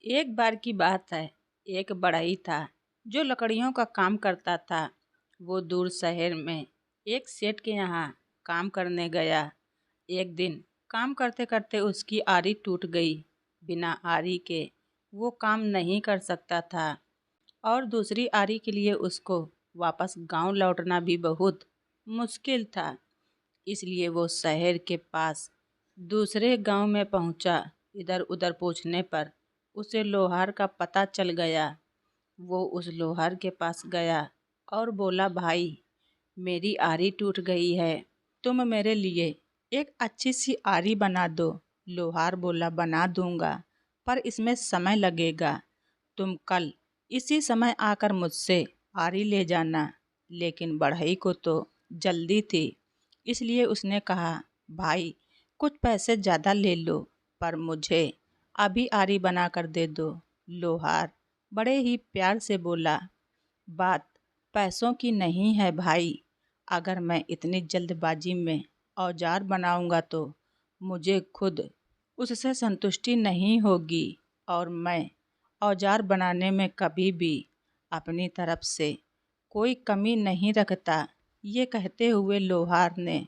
एक बार की बात है। एक बढ़ई था जो लकड़ियों का काम करता था। वो दूर शहर में एक सेठ के यहाँ काम करने गया। एक दिन काम करते करते उसकी आरी टूट गई। बिना आरी के वो काम नहीं कर सकता था और दूसरी आरी के लिए उसको वापस गांव लौटना भी बहुत मुश्किल था। इसलिए वो शहर के पास दूसरे गांव में पहुंचा। इधर उधर पूछने पर उसे लोहार का पता चल गया। वो उस लोहार के पास गया और बोला, भाई मेरी आरी टूट गई है, तुम मेरे लिए एक अच्छी सी आरी बना दो। लोहार बोला, बना दूंगा, पर इसमें समय लगेगा। तुम कल इसी समय आकर मुझसे आरी ले जाना। लेकिन बढ़ई को तो जल्दी थी, इसलिए उसने कहा, भाई कुछ पैसे ज़्यादा ले लो, पर मुझे अभी आरी बना कर दे दो। लोहार बड़े ही प्यार से बोला, बात पैसों की नहीं है भाई। अगर मैं इतनी जल्दबाजी में औजार बनाऊंगा तो मुझे खुद उससे संतुष्टि नहीं होगी और मैं औजार बनाने में कभी भी अपनी तरफ से कोई कमी नहीं रखता। ये कहते हुए लोहार ने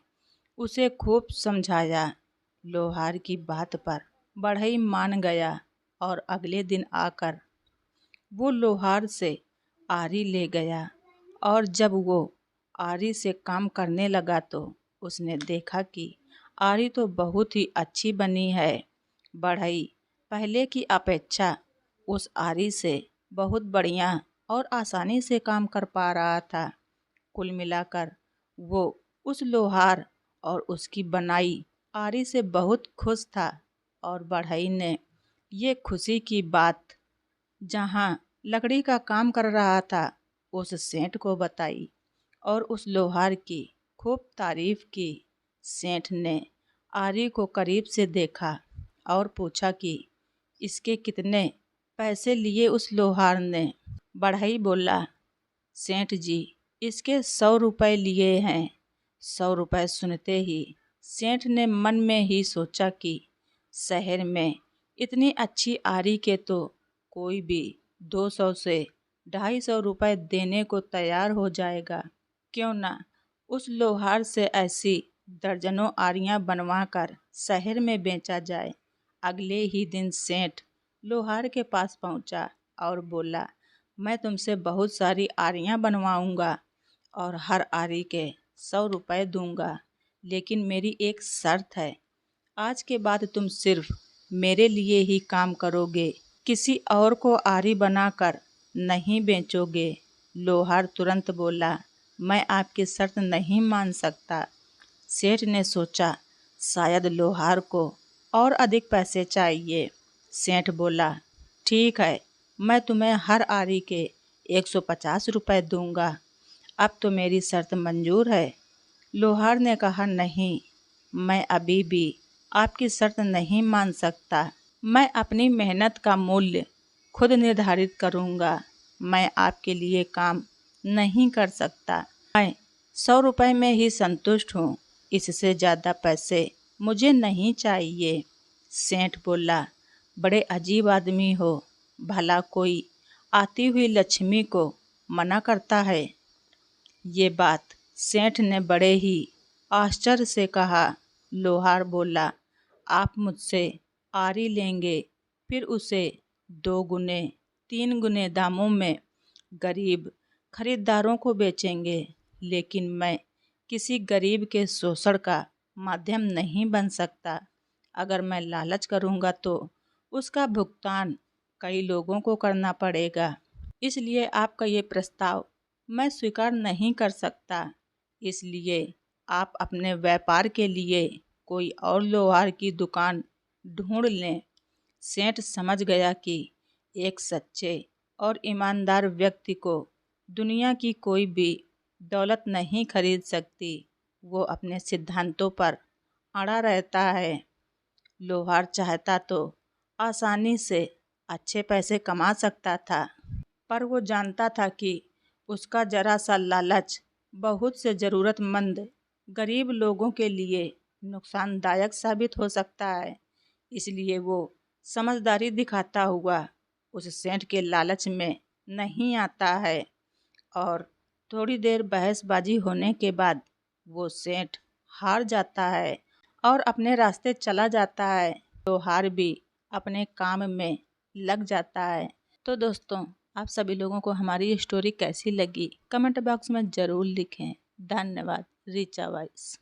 उसे खूब समझाया। लोहार की बात पर बढ़ई मान गया और अगले दिन आकर वो लोहार से आरी ले गया। और जब वो आरी से काम करने लगा तो उसने देखा कि आरी तो बहुत ही अच्छी बनी है। बढ़ई पहले की अपेक्षा उस आरी से बहुत बढ़िया और आसानी से काम कर पा रहा था। कुल मिलाकर वो उस लोहार और उसकी बनाई आरी से बहुत खुश था। और बढ़ई ने ये खुशी की बात जहाँ लकड़ी का काम कर रहा था उस सेठ को बताई और उस लोहार की खूब तारीफ की। सेठ ने आरी को करीब से देखा और पूछा कि इसके कितने पैसे लिए। उस लोहार ने बढ़ई बोला, सेठ जी इसके 100 रुपये लिए हैं। 100 रुपये सुनते ही सेठ ने मन में ही सोचा कि शहर में इतनी अच्छी आरी के तो कोई भी 200 से 250 रुपये देने को तैयार हो जाएगा। क्यों ना उस लोहार से ऐसी दर्जनों आरियां बनवा कर शहर में बेचा जाए। अगले ही दिन सेठ लोहार के पास पहुंचा और बोला, मैं तुमसे बहुत सारी आरियां बनवाऊंगा और हर आरी के 100 रुपये दूंगा, लेकिन मेरी एक शर्त है। आज के बाद तुम सिर्फ मेरे लिए ही काम करोगे, किसी और को आरी बनाकर नहीं बेचोगे। लोहार तुरंत बोला, मैं आपकी शर्त नहीं मान सकता। सेठ ने सोचा शायद लोहार को और अधिक पैसे चाहिए। सेठ बोला, ठीक है, मैं तुम्हें हर आरी के 150 रुपये दूंगा। अब तो मेरी शर्त मंजूर है। लोहार ने कहा, नहीं, मैं अभी भी आपकी शर्त नहीं मान सकता। मैं अपनी मेहनत का मूल्य खुद निर्धारित करूंगा। मैं आपके लिए काम नहीं कर सकता। मैं 100 रुपये में ही संतुष्ट हूँ। इससे ज़्यादा पैसे मुझे नहीं चाहिए। सेठ बोला, बड़े अजीब आदमी हो। भला कोई आती हुई लक्ष्मी को मना करता है? ये बात सेठ ने बड़े ही आश्चर्य से कहा। लोहार बोला, आप मुझसे आरी लेंगे, फिर उसे 2 गुने 3 गुने दामों में गरीब खरीदारों को बेचेंगे, लेकिन मैं किसी गरीब के शोषण का माध्यम नहीं बन सकता। अगर मैं लालच करूंगा तो उसका भुगतान कई लोगों को करना पड़ेगा। इसलिए आपका ये प्रस्ताव मैं स्वीकार नहीं कर सकता। इसलिए आप अपने व्यापार के लिए कोई और लोहार की दुकान ढूंढ लें। सेठ समझ गया कि एक सच्चे और ईमानदार व्यक्ति को दुनिया की कोई भी दौलत नहीं खरीद सकती। वो अपने सिद्धांतों पर अड़ा रहता है। लोहार चाहता तो आसानी से अच्छे पैसे कमा सकता था, पर वो जानता था कि उसका जरा सा लालच बहुत से ज़रूरतमंद गरीब लोगों के लिए नुकसानदायक साबित हो सकता है। इसलिए वो समझदारी दिखाता हुआ उस सेठ के लालच में नहीं आता है और थोड़ी देर बहसबाजी होने के बाद वो सेठ हार जाता है और अपने रास्ते चला जाता है। तो हार भी अपने काम में लग जाता है। तो दोस्तों, आप सभी लोगों को हमारी ये स्टोरी कैसी लगी कमेंट बॉक्स में ज़रूर लिखें। धन्यवाद। रिचा वॉइस।